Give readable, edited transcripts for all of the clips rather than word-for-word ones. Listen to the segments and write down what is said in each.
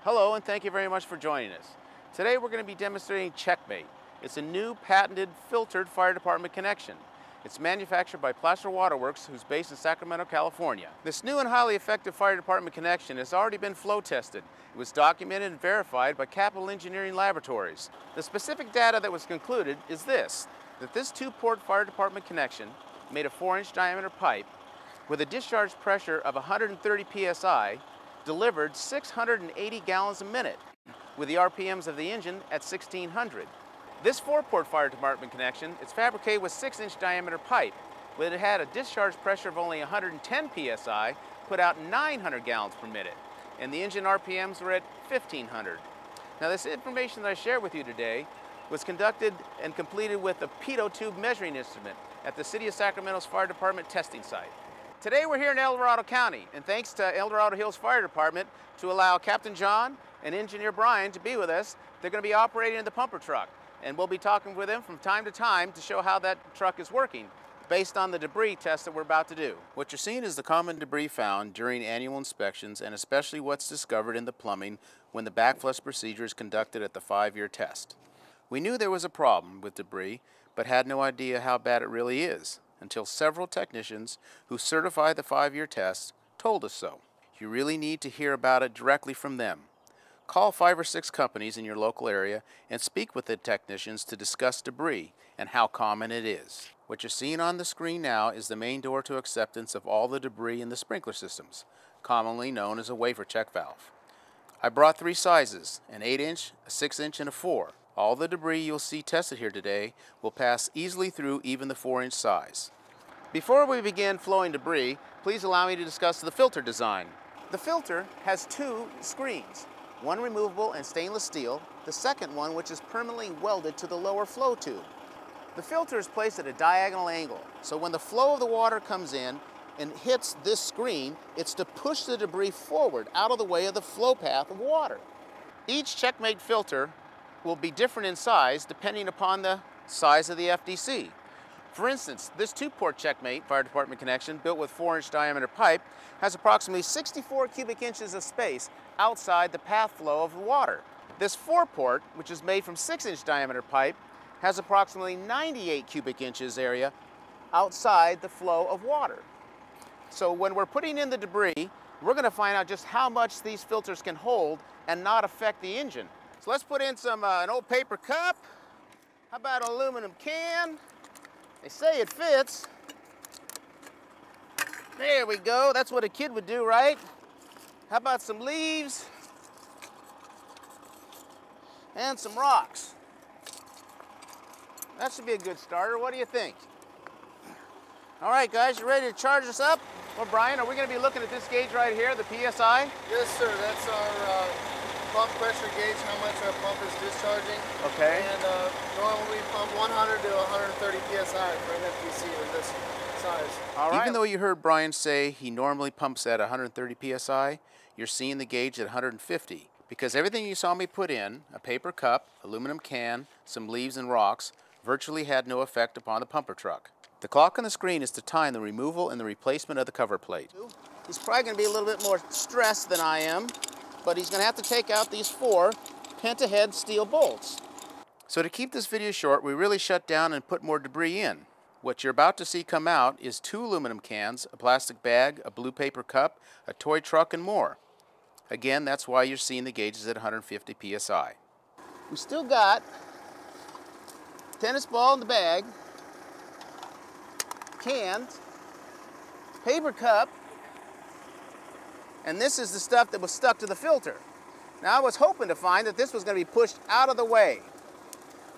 Hello, and thank you very much for joining us. Today we're going to be demonstrating Checkmate. It's a new patented filtered fire department connection. It's manufactured by Placer Waterworks, who's based in Sacramento, California. This new and highly effective fire department connection has already been flow tested. It was documented and verified by Capital Engineering Laboratories. The specific data that was concluded is this, that this two-port fire department connection made a 4-inch diameter pipe with a discharge pressure of 130 psi delivered 680 gallons a minute with the RPMs of the engine at 1600. This 4-port fire department connection is fabricated with 6-inch diameter pipe. When it had a discharge pressure of only 110 psi, put out 900 gallons per minute, and the engine RPMs were at 1500. Now this information that I share with you today was conducted and completed with a pitot tube measuring instrument at the City of Sacramento's Fire Department testing site. Today we're here in El Dorado County, and thanks to El Dorado Hills Fire Department to allow Captain John and Engineer Brian to be with us. They're going to be operating the pumper truck, and we'll be talking with them from time to time to show how that truck is working based on the debris test that we're about to do. What you're seeing is the common debris found during annual inspections, and especially what's discovered in the plumbing when the backflush procedure is conducted at the 5-year test. We knew there was a problem with debris, but had no idea how bad it really is, until several technicians who certify the 5-year test told us so. You really need to hear about it directly from them. Call 5 or 6 companies in your local area and speak with the technicians to discuss debris and how common it is. What you're seeing on the screen now is the main door to acceptance of all the debris in the sprinkler systems, commonly known as a wafer check valve. I brought 3 sizes, an 8-inch, a 6-inch, and a 4. All the debris you'll see tested here today will pass easily through even the 4-inch size. Before we begin flowing debris, please allow me to discuss the filter design. The filter has 2 screens, one removable and stainless steel, the second one which is permanently welded to the lower flow tube. The filter is placed at a diagonal angle, so when the flow of the water comes in and hits this screen, it's to push the debris forward out of the way of the flow path of water. Each Checkmate filter will be different in size depending upon the size of the FDC. For instance, this 2-port Checkmate fire department connection, built with 4-inch diameter pipe, has approximately 64 cubic inches of space outside the path flow of the water. This 4-port, which is made from 6-inch diameter pipe, has approximately 98 cubic inches area outside the flow of water. So when we're putting in the debris, we're going to find out just how much these filters can hold and not affect the engine. So let's put in an old paper cup. How about an aluminum can? They say it fits. There we go. That's what a kid would do, right? How about some leaves? And some rocks. That should be a good starter. What do you think? All right, guys, you ready to charge us up? Well, Brian, are we going to be looking at this gauge right here, the PSI? Yes, sir. That's our pump pressure gauge, how much our pump is discharging. Okay. And normally we pump 100 to 130 psi for an FDC of this size. All right. Even though you heard Brian say he normally pumps at 130 psi, you're seeing the gauge at 150 because everything you saw me put in, a paper cup, aluminum can, some leaves and rocks, virtually had no effect upon the pumper truck. The clock on the screen is to time the removal and the replacement of the cover plate. He's probably going to be a little bit more stressed than I am, but he's going to have to take out these 4 pentahead steel bolts. So to keep this video short, we really shut down and put more debris in. What you're about to see come out is 2 aluminum cans, a plastic bag, a blue paper cup, a toy truck, and more. Again, that's why you're seeing the gauges at 150 psi. We still got tennis ball in the bag, cans, paper cup, and this is the stuff that was stuck to the filter. Now I was hoping to find that this was going to be pushed out of the way,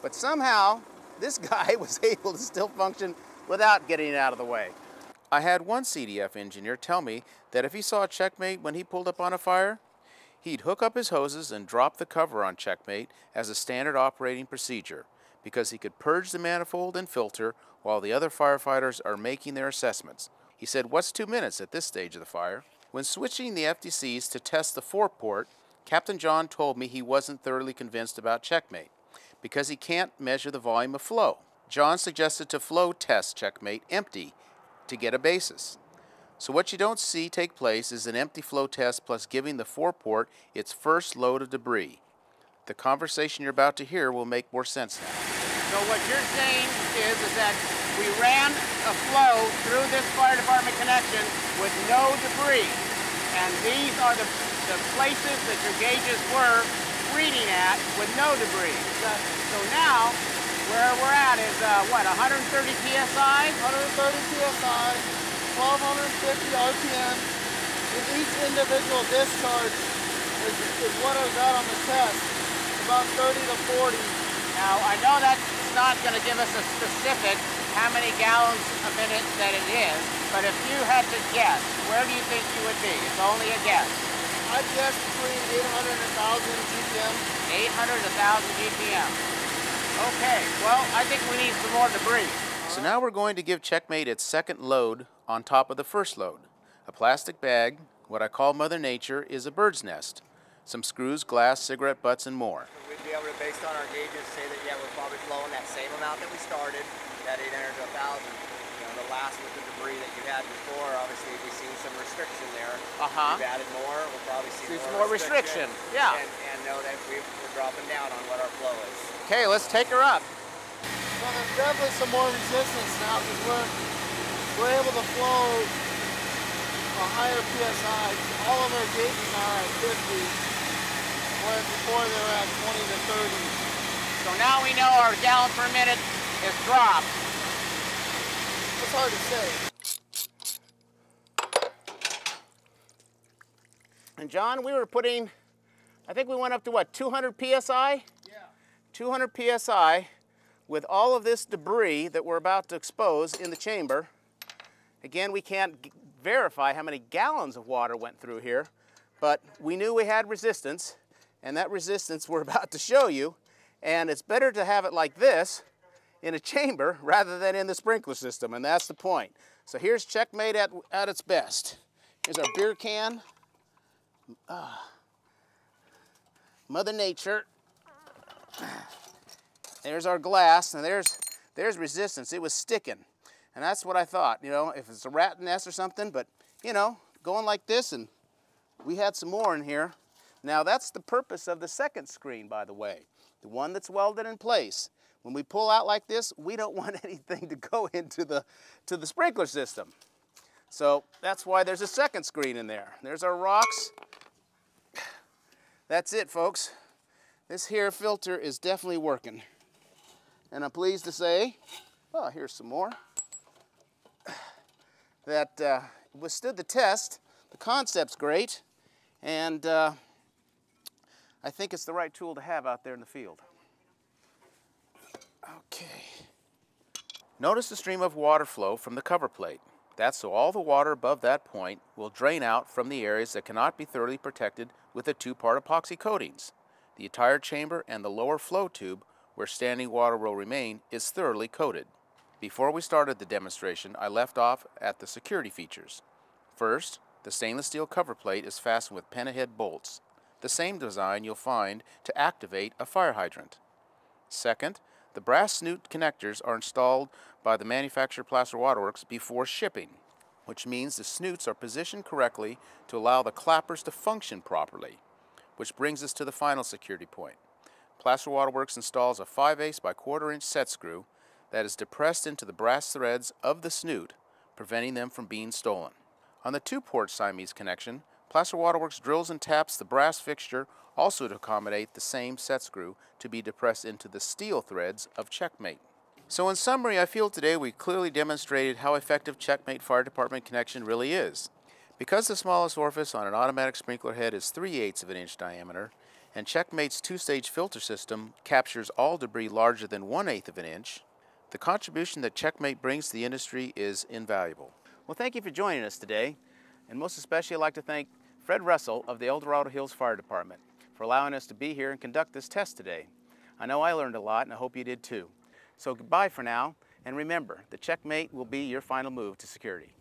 but somehow this guy was able to still function without getting it out of the way. I had one CDF engineer tell me that if he saw a Checkmate when he pulled up on a fire, he'd hook up his hoses and drop the cover on Checkmate as a standard operating procedure because he could purge the manifold and filter while the other firefighters are making their assessments. He said, "What's 2 minutes at this stage of the fire?" When switching the FDCs to test the 4-port, Captain John told me he wasn't thoroughly convinced about Checkmate because he can't measure the volume of flow. John suggested to flow test Checkmate empty to get a basis. So what you don't see take place is an empty flow test plus giving the foreport its first load of debris. The conversation you're about to hear will make more sense now. So what you're saying is that we ran a flow through this fire department connection with no debris. And these are the places that your gauges were reading at with no debris. So now, where we're at is, what, 130 PSI? 130 PSI, 1250 RPM, and each individual discharge is what I got on the test, about 30 to 40. Now, I know that's not going to give us a specific how many gallons a minute that it is, but if you had to guess, where do you think you would be? It's only a guess. I'd guess between 800 and 1,000 GPM. 800 to 1,000 GPM. Okay, well, I think we need some more debris. So now we're going to give Checkmate its second load on top of the first load. A plastic bag, what I call Mother Nature, is a bird's nest. Some screws, glass, cigarette butts, and more. We'd be able to, based on our gauges, say that, yeah, we're probably flowing that same amount that we started, that 800 to 1,000. You know, the last with the debris that you had before, obviously we've seen some restriction there. We've added more, we'll probably see more restriction. Yeah. And know that we're dropping down on what our flow is. Okay, let's take her up. So there's definitely some more resistance now because we're able to flow a higher PSI. All of our gauges are at 50, whereas before they were at 20 to 30. So now we know our gallon per minute is dropped. It's hard to say. And John, we were putting, I think we went up to what, 200 PSI? Yeah. 200 PSI with all of this debris that we're about to expose in the chamber. Again, we can't verify how many gallons of water went through here, but we knew we had resistance, and that resistance we're about to show you, and it's better to have it like this in a chamber rather than in the sprinkler system, and that's the point. So here's Checkmate at its best. Here's our beer can. Mother Nature. There's our glass, and there's resistance. It was sticking, and that's what I thought, you know, if it's a rat nest or something, but, you know, going like this, and we had some more in here. Now, that's the purpose of the second screen, by the way, the one that's welded in place. When we pull out like this, we don't want anything to go into the sprinkler system. So that's why there's a second screen in there. There's our rocks. That's it, folks. This here filter is definitely working. And I'm pleased to say, oh, here's some more, that withstood the test. The concept's great, and I think it's the right tool to have out there in the field. Okay. Notice the stream of water flow from the cover plate. That's so all the water above that point will drain out from the areas that cannot be thoroughly protected with the two-part epoxy coatings. The entire chamber and the lower flow tube, where standing water will remain, is thoroughly coated. Before we started the demonstration, I left off at the security features. First, the stainless steel cover plate is fastened with pentahead bolts, the same design you'll find to activate a fire hydrant. Second, the brass snoot connectors are installed by the manufacturer Placer Waterworks before shipping, which means the snoots are positioned correctly to allow the clappers to function properly. Which brings us to the final security point. Placer Waterworks installs a 5/8 by 1/4 inch set screw that is depressed into the brass threads of the snoot, preventing them from being stolen. On the two-port Siamese connection, Placer Waterworks drills and taps the brass fixture also to accommodate the same set screw to be depressed into the steel threads of Checkmate. So in summary, I feel today we clearly demonstrated how effective Checkmate Fire Department connection really is. Because the smallest orifice on an automatic sprinkler head is 3/8 of an inch diameter, and Checkmate's two-stage filter system captures all debris larger than 1/8 of an inch, the contribution that Checkmate brings to the industry is invaluable. Well, thank you for joining us today, and most especially I'd like to thank Fred Russell of the El Dorado Hills Fire Department for allowing us to be here and conduct this test today. I know I learned a lot, and I hope you did too. So goodbye for now, and remember, the Checkmate will be your final move to security.